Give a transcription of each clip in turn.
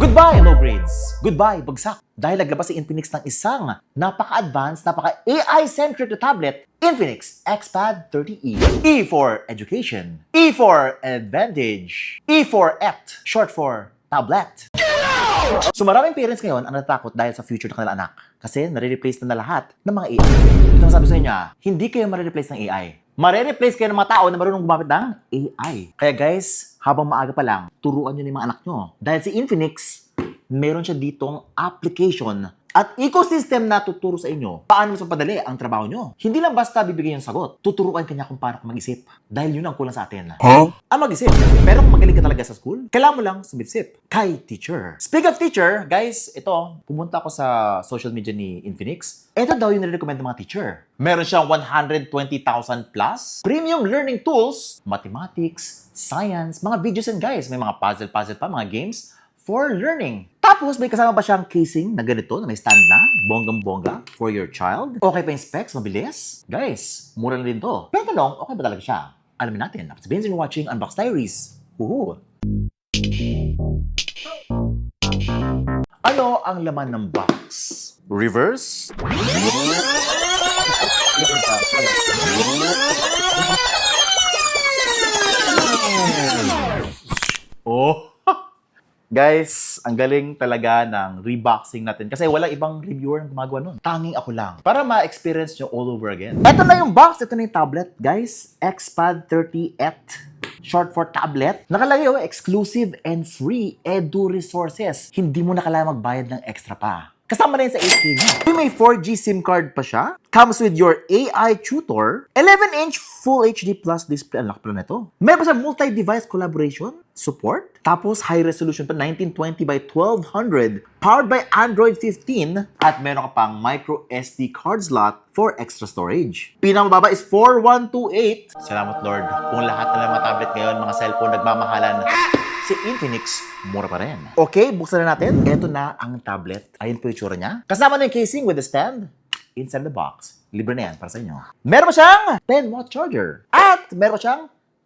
Goodbye, low grades! Goodbye, bagsak! Dahil naglabas si Infinix ng isang napaka-advanced, napaka-AI-centric na tablet, Infinix XPad 30E. E for Education. E for Advantage. E for ET, short for Tablet. So maraming parents ngayon ang natatakot dahil sa future ng kanilang anak. Kasi nare-replace na lahat ng mga AI. Ito ang sabi sa inyo, hindi kayo mare-replace ng AI. Mare-replace kayo ng mga tao na marunong gumamit ng AI. Kaya guys, habang maaga pa lang, turuan nyo na yung mga anak nyo. Dahil si Infinix, meron siya ditong application at ecosystem na tuturo sa inyo paano mas mapadali ang trabaho nyo. Hindi lang basta bibigyan yung sagot. Tuturuan kanya kung paano mag-isip. Dahil yun ang kulang sa atin. Ang mag-isip. Pero kung magaling ka talaga sa school, kailangan mo lang sumipsip kay teacher. Speak of teacher, guys, ito, pumunta ako sa social media ni Infinix. Ito daw yung nire-recommend ng mga teacher. Meron siyang 120,000 plus premium learning tools, mathematics, science, mga videos and guys. May mga puzzle-puzzle pa, mga games for learning. Tapos, may kasama ba siyang casing na ganito, na may stand na, bonggang-bongga, for your child? Okay pa yung specs, mabilis? Guys, mura na din to. Pero tanong, okay ba talaga siya? Alamin natin. After binge watching Unbox Diaries. Woohoo! Ano ang laman ng box? Reverse? Oh! Guys, ang galing talaga ng reboxing natin kasi walang ibang reviewer na gumagawa nun. Tanging ako lang. Para ma-experience nyo all over again. Ito na yung box. Ito na yung tablet. Guys, XPad 30ET. Short for tablet. Nakalagay exclusive and free edu resources. Hindi mo na kailangan magbayad ng extra pa. Kasama na yun sa 8K niya. May 4G SIM card pa siya. Comes with your AI tutor. 11-inch Full HD Plus display. Ang laki pala nito. Meron pa siya multi-device collaboration support. Tapos high resolution pa 1920 by 1200. Powered by Android 15. At meron ka pang micro SD card slot for extra storage. Pinamababa is 4128. Salamat Lord. Kung lahat na ng mga tablet ngayon, mga cellphone nagmamahalan, si Infinix, mura pa rin. Okay, buksan na natin. Ito na ang tablet. Ayun po yung tsura niya. Kasama na yung casing with the stand. Inside the box. Libre na yan para sa inyo. Meron pa siyang 10-watt charger. At meron pa siyang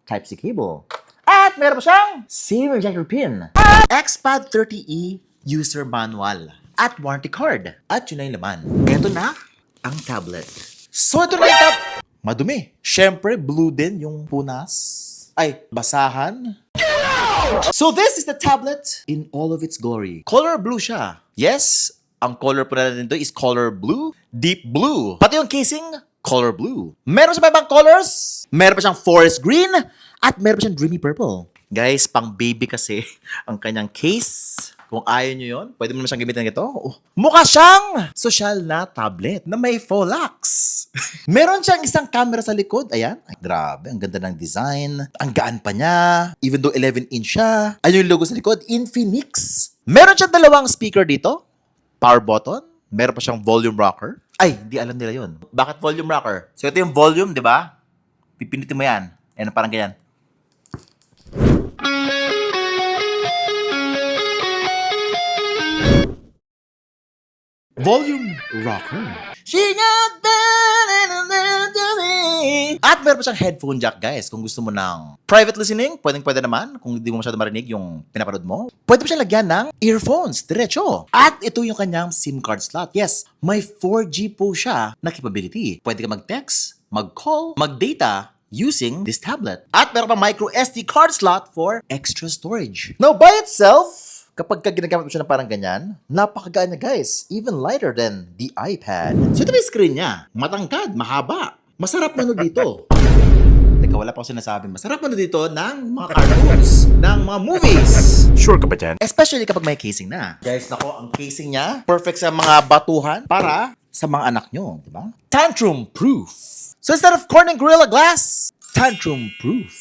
Type-C cable. At meron pa siyang SIM ejector pin. At XPad 30E user manual. At warranty card. At yun na yung laman. Ito na ang tablet. So ito na yung madumi. Siyempre, blue din yung punas. Ay, basahan. So this is the tablet in all of its glory. Color blue siya. Yes, ang color po natin dito is color blue, deep blue. Pati yung casing, color blue. Meron siya ibang colors. Meron pa siyang forest green at meron pa siyang dreamy purple. Guys, pang baby kasi ang kanyang case. Kung ayaw nyo yun, pwede mo naman siyang gamitin ng ito. Mukha siyang social na tablet na may faux locks. Meron siyang isang camera sa likod. Ayan. Ay, grabe. Ang ganda ng design. Ang gaan pa niya. Even though 11-inch siya. Ayun yung logo sa likod. Infinix. Meron siyang dalawang speaker dito. Power button. Meron pa siyang volume rocker. Ay, hindi alam nila yun. Bakit volume rocker? So ito yung volume, di ba? Pipinitin mo yan. Ayan, parang ganyan. Volume rocker. At meron pa siyang headphone jack, guys. Kung gusto mo ng private listening, pwede naman. Kung hindi mo masyado marinig yung pinapanood mo. Pwede pa siya lagyan ng earphones, diretso. At ito yung kanyang SIM card slot. Yes, may 4G po siya na capability. Pwede ka mag-text, mag-call, mag-data using this tablet. At meron pa micro SD card slot for extra storage. Now, by itself, kapag ginagamit mo siya na parang ganyan, napakagaan niya, guys. Even lighter than the iPad. So ito yung screen niya. Matangkad, mahaba. Masarap manood dito. Teka, wala pa ako sinasabi. Masarap manood dito ng mga cartoons, ng mga movies. Sure ka ba dyan? Especially kapag may casing na. Guys, nako, ang casing niya, perfect sa mga batuhan para sa mga anak nyo, di ba? Tantrum proof. So instead of Corning Gorilla Glass, tantrum proof.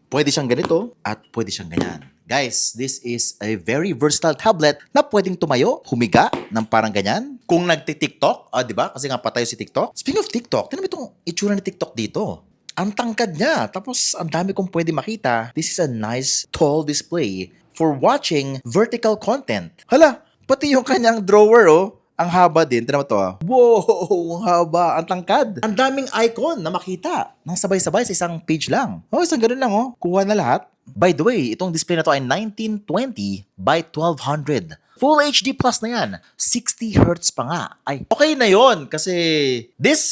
Pwede siyang ganito at pwede siyang ganyan. Guys, this is a very versatile tablet na pwedeng tumayo, humiga ng parang ganyan. Kung nagti-TikTok, di ba? Kasi nga patayo si TikTok. Speaking of TikTok, tignan mo itong itsura ni TikTok dito. Ang tangkad niya. Tapos, ang dami kong pwede makita. This is a nice, tall display for watching vertical content. Hala, pati yung kanyang drawer, ang haba din. Tignan mo to. Wow, ang haba. Ang tangkad. Ang daming icon na makita nang sabay-sabay sa isang page lang. Isang ganun lang, Kuha na lahat. By the way, itong display na to ay 1920 by 1200. Full HD Plus na yan. 60 Hz pa nga. Ay, okay na yon kasi this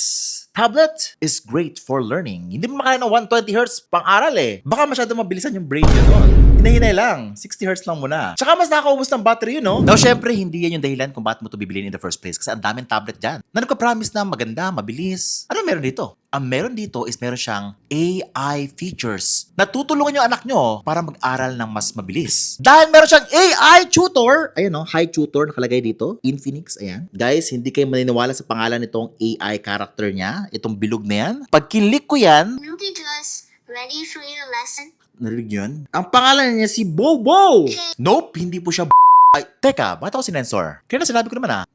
tablet is great for learning. Hindi mo makaya ng 120 Hz pang-aral eh. Baka masyado mabilisan yung brain nyo doon. Hinay-hinay lang. 60 Hz lang muna. Tsaka mas nakakaubos ng battery yun, no? Now, syempre, hindi yan yung dahilan kung bakit mo ito bibiliin in the first place kasi ang daming tablet dyan na nagka-promise na maganda, mabilis. Ano meron dito? Ang meron dito is meron siyang AI features. Natutulungan yung anak nyo para mag-aral ng mas mabilis. Dahil meron siyang AI tutor. Ayan o, hi tutor nakalagay dito. Infinix, ayan. Guys, hindi kayo maniniwala sa pangalan nitong AI character niya. Itong bilog na yan. Pag kinlik ko yan, Newbie Does, ready for your lesson? narinig yun? Ang pangalan niya si Bobo! Nope, hindi po siya Ay, teka, bakit ako sinensor? Kaya na sinabi ko naman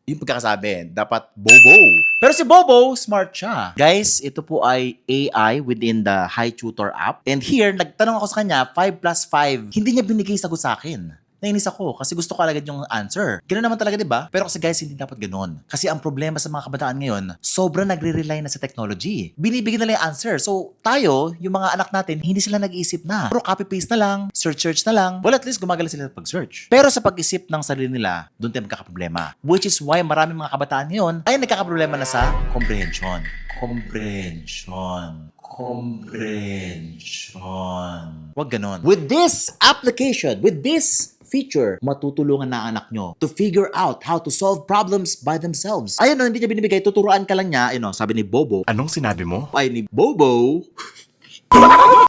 yung pagkakasabi. Dapat Bobo. Pero si Bobo, smart siya. Guys, ito po ay AI within the Hi Tutor app. And here, nagtanong ako sa kanya, 5 plus 5. Hindi niya binigay sagot sa akin. Nainis ako kasi gusto ko agad yung answer. Ganun naman talaga, di ba? Pero kasi guys, hindi dapat ganun. Kasi ang problema sa mga kabataan ngayon, sobrang nagre-rely na sa technology. Binibigyan nila yung answer. So, tayo, yung mga anak natin, hindi sila nag-iisip na. Puro copy-paste na lang, search na lang. Well, at least gumagala sila pag-search. Pero sa pag-isip ng sarili nila, doon tayo magkakaproblema. Which is why maraming mga kabataan ngayon ay nagkakaproblema na sa comprehension. Wag ganon. With this application, with this feature, matutulungan na anak nyo to figure out how to solve problems by themselves. Ayun, hindi niya binibigay, tuturuan ka lang niya, sabi ni Bobo. Anong sinabi mo? Ay, ni Bobo.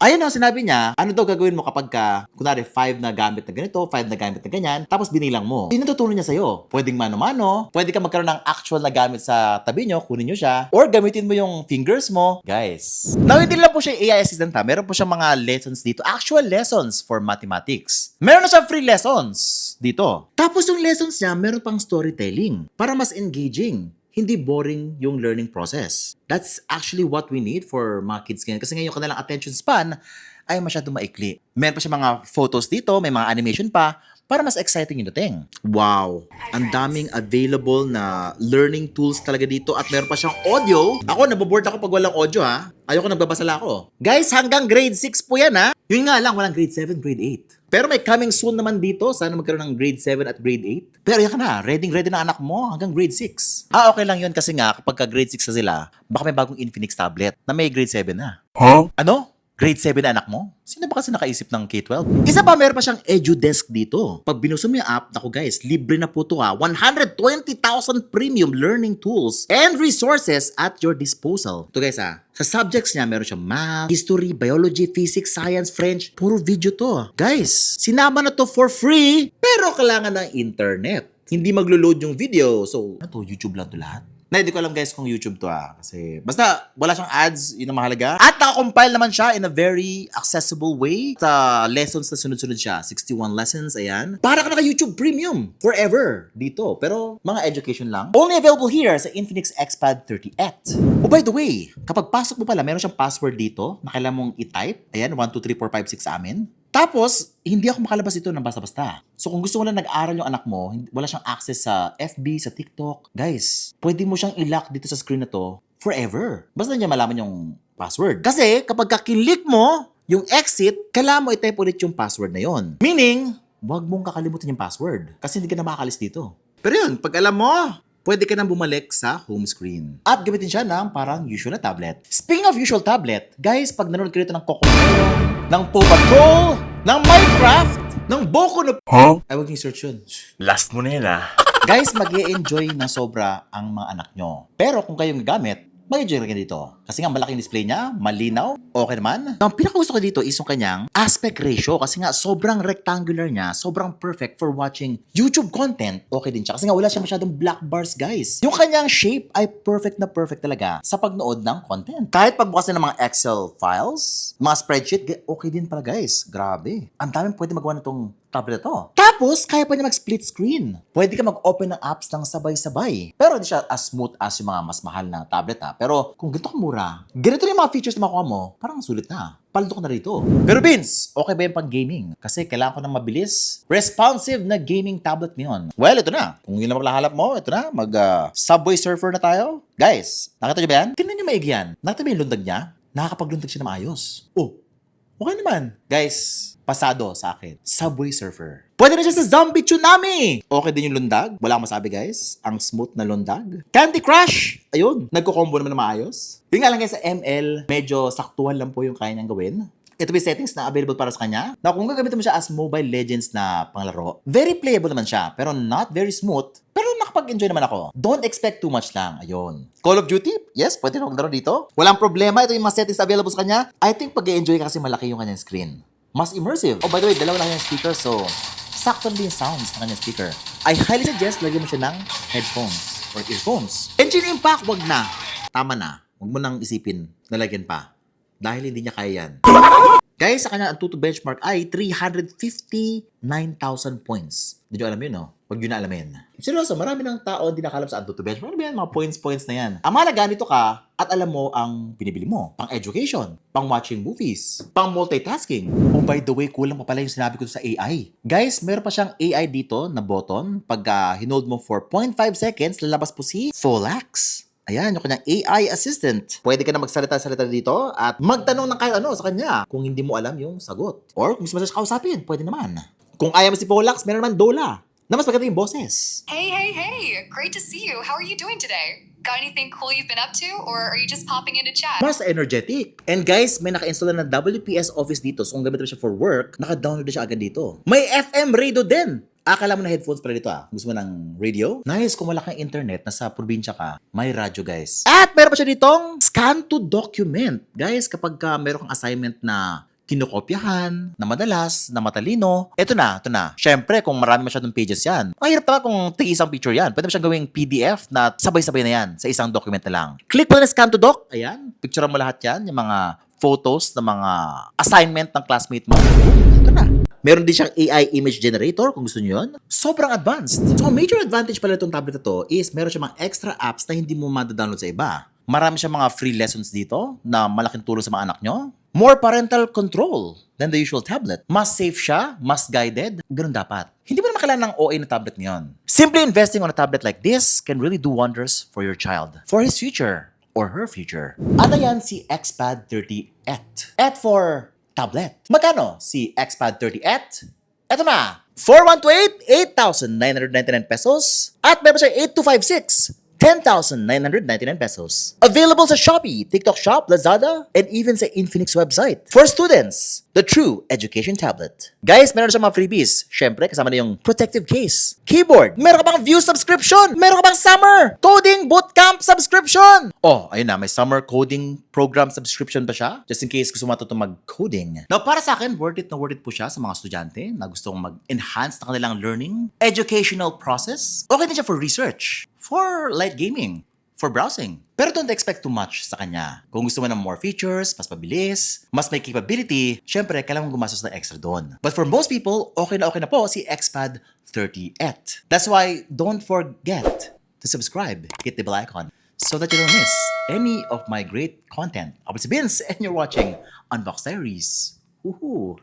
Ayun ang sinabi niya, ano daw gagawin mo kapag kunwari 5 na gamit na ganito, 5 na gamit na ganyan, tapos binilang mo. Yun ang tuturo niya sa'yo. Pwedeng mano-mano, pwede ka magkaroon ng actual na gamit sa tabi nyo, kunin nyo siya, or gamitin mo yung fingers mo. Guys. Now, hindi lang po siya AI assistant ha. Meron po siya mga lessons dito, actual lessons for mathematics. Meron na siya free lessons dito. Tapos yung lessons niya, meron pang storytelling para mas engaging. Hindi boring yung learning process. That's actually what we need for mga kids ngayon. Kasi ngayon kanilang attention span ay masyadong maikli. Meron pa siya mga photos dito, may mga animation pa, para mas exciting yung dating. Wow! Ang daming available na learning tools talaga dito at meron pa siyang audio. Ako, naboboard ako pag walang audio ha. Ayoko nagbabasa lang ako. Guys, hanggang grade 6 po yan ha. Yun nga lang, walang grade 7, grade 8. Pero may coming soon naman dito. Sana magkaroon ng grade 7 at grade 8. Pero yan ka na, ready na anak mo hanggang grade 6. Okay lang yun kasi nga, kapag grade 6 na sila, baka may bagong Infinix tablet na may grade 7 na. Huh? Ano? Grade 7 na anak mo? Sino ba kasi nakaisip ng K-12? Isa pa, meron pa siyang EduDesk dito. Pag binusog mo yung app, naku guys, libre na po ito ha. 120,000 premium learning tools and resources at your disposal. Ito guys ha, sa subjects niya, meron siyang math, history, biology, physics, science, French. Puro video to. Guys, sinama na to for free, pero kailangan ng internet. Hindi maglo-load yung video. So, ano to? YouTube lang to lahat? Na, hindi ko alam guys kung YouTube to kasi basta wala siyang ads, yun ang mahalaga. At naka-compile naman siya in a very accessible way. Sa lessons na sunod-sunod siya, 61 lessons, ayan. Para ka naka-YouTube Premium forever dito. Pero mga education lang. Only available here sa Infinix XPad 30X. Oh, by the way, kapag pasok mo pala, meron siyang password dito na kailangan mong i-type. Ayan, 12345 sa amin. Tapos, hindi ako makalabas ito ng basta-basta. So, kung gusto mo lang nag-aral yung anak mo, wala siyang access sa FB, sa TikTok, guys, pwede mo siyang i-lock dito sa screen na to forever. Basta niya malaman yung password. Kasi, kapag kakilik mo yung exit, kailangan mo i-type ulit yung password na yon. Meaning, huwag mong kakalimutan yung password kasi hindi ka na makakalis dito. Pero yun, pag alam mo, pwede ka nang bumalik sa home screen. At gamitin siya ng parang usual na tablet. Speaking of usual tablet, guys, pag nanonood ka rito ng Cocomelon, ng Paw Patrol, ng Minecraft, ng Boku no... Huh? Ay, huwag niyo search yun. Last mo na yun Guys, mag-e-enjoy na sobra ang mga anak nyo. Pero kung kayong gamit, mag-enjoy rin dito. Kasi nga malaking display niya, malinaw, okay naman. Ang pinakagusto ko dito is yung kanyang aspect ratio kasi nga sobrang rectangular niya, sobrang perfect for watching YouTube content. Okay din siya kasi nga wala siya masyadong black bars, guys. Yung kanyang shape ay perfect na perfect talaga sa pagnood ng content. Kahit pagbukas na ng mga Excel files, mga spreadsheet, okay din pala, guys. Grabe. Ang daming pwede magawa nitong tablet to. Tapos, kaya pa niya mag-split screen. Pwede ka mag-open ng apps ng sabay-sabay. Pero hindi siya as smooth as yung mga mas mahal na tablet Pero kung ganito mura, ganito yung mga features na makuha mo, parang sulit na. Paldo ko na rito. Pero Vince, okay ba yung pag-gaming? Kasi kailangan ko ng mabilis, responsive na gaming tablet ngayon. Well, ito na. Kung yun ang mahahalap mo, ito na. Subway Surfer na tayo. Guys, nakita niyo ba yan? Tingnan niyo maigi yan. Nakita mo yung lundag niya? Nakakapaglundag siya na maayos. Oh, Okay naman. Guys, pasado sa akin. Subway Surfer. Pwede na siya sa Zombie Tsunami! Okay din yung lundag. Wala akong masabi guys. Ang smooth na lundag. Candy Crush! Ayun, nagko-combo naman na maayos. Yung nga lang guys sa ML, medyo saktuhan lang po yung kaya niyang gawin. Ito ba yung settings na available para sa kanya? Na kung gagamitin mo siya as Mobile Legends na panglaro, very playable naman siya, pero not very smooth. Pero nakapag-enjoy naman ako. Don't expect too much lang. Ayun. Call of Duty? Yes, pwede na maglaro dito. Walang problema. Ito yung mga settings available sa kanya. I think pag-enjoy ka kasi malaki yung kanyang screen. Mas immersive. Oh, by the way, dalawa lang yung speaker, so sakto din yung sounds ng kanyang speaker. I highly suggest lagyan mo siya ng headphones or earphones. Engine impact, wag na. Tama na. Huwag mo nang isipin na lagyan pa. Dahil hindi niya kaya yan. Guys, sa kanya ang Tutu benchmark ay 359,000 points. Hindi nyo alam yun, no? Huwag yun na alamin. Seryoso, marami ng tao hindi nakalam sa Antutu benchmark. Ano ba yan? Mga points na yan. Ang mahalaga nito ka at alam mo ang binibili mo. Pang education, pang watching movies, pang multitasking. Oh, by the way, kulang pa pala yung sinabi ko sa AI. Guys, meron pa siyang AI dito na button. Pag hinold mo for 0.5 seconds, lalabas po si Folax. Ayan, yung kanyang AI assistant. Pwede ka na magsalita-salita dito at magtanong ng kahit ano sa kanya kung hindi mo alam yung sagot. Or kung gusto mo siya kausapin, pwede naman. Kung ayaw mo si Folax, meron naman Dola na mas maganda yung boses. Hey, great to see you. How are you doing today? Got anything cool you've been up to, or are you just popping in to chat? Mas energetic. And guys, may naka-install na WPS Office dito. So kung gamit mo siya for work, naka-download na siya agad dito. May FM radio din. Akala mo na headphones pala dito Gusto mo ng radio? Nice, kung wala kang internet, nasa probinsya ka, may radyo guys. At meron pa siya ditong scan to document. Guys, kapag meron kang assignment na kinokopyahan, na madalas, na matalino, ito na. Siyempre, kung marami masyadong pages yan, mahirap naman kung isang picture yan. Pwede mo siyang gawing PDF na sabay-sabay na yan sa isang document na lang. Click mo na scan to doc. Ayan, picturean mo lahat yan, yung mga photos ng mga assignment ng classmate mo. Ito na. Meron din siyang AI image generator kung gusto niyo yun. Sobrang advanced. So, major advantage pala itong tablet na to is meron siyang mga extra apps na hindi mo madadownload sa iba. Marami siyang mga free lessons dito na malaking tulong sa mga anak nyo. More parental control than the usual tablet. Mas safe siya, mas guided. Ganun dapat. Hindi mo naman kailangan ng OA na tablet ngayon. Simply investing on a tablet like this can really do wonders for your child. For his future. Or her future. Ano yan si XPad 30Et? Et for tablet. Magkano si XPad 30Et? Eto na, 4128, 8,999 pesos. At meron siya 8256, 10,999 pesos. Available sa Shopee, TikTok Shop, Lazada, and even sa Infinix website. For students, the true education tablet. Guys, meron siya mga freebies. Syempre, kasama na yung protective case, keyboard, meron ka bang view subscription, meron ka bang summer coding bootcamp subscription. Oh, ayun na, may summer coding program subscription ba siya? Just in case gusto mo matuto mag-coding. Now, para sa akin, worth it po siya sa mga estudyante na gustong mag-enhance na kanilang learning, educational process. Okay din siya for research, for light gaming, for browsing. Pero don't expect too much sa kanya. Kung gusto mo ng more features, mas mabilis, mas may capability, syempre, kailangan gumastos ng extra doon. But for most people, okay na po si XPad 30Et. That's why, don't forget to subscribe, hit the bell icon, so that you don't miss any of my great content. Ako si Vince, and you're watching Unbox Diaries. Woohoo!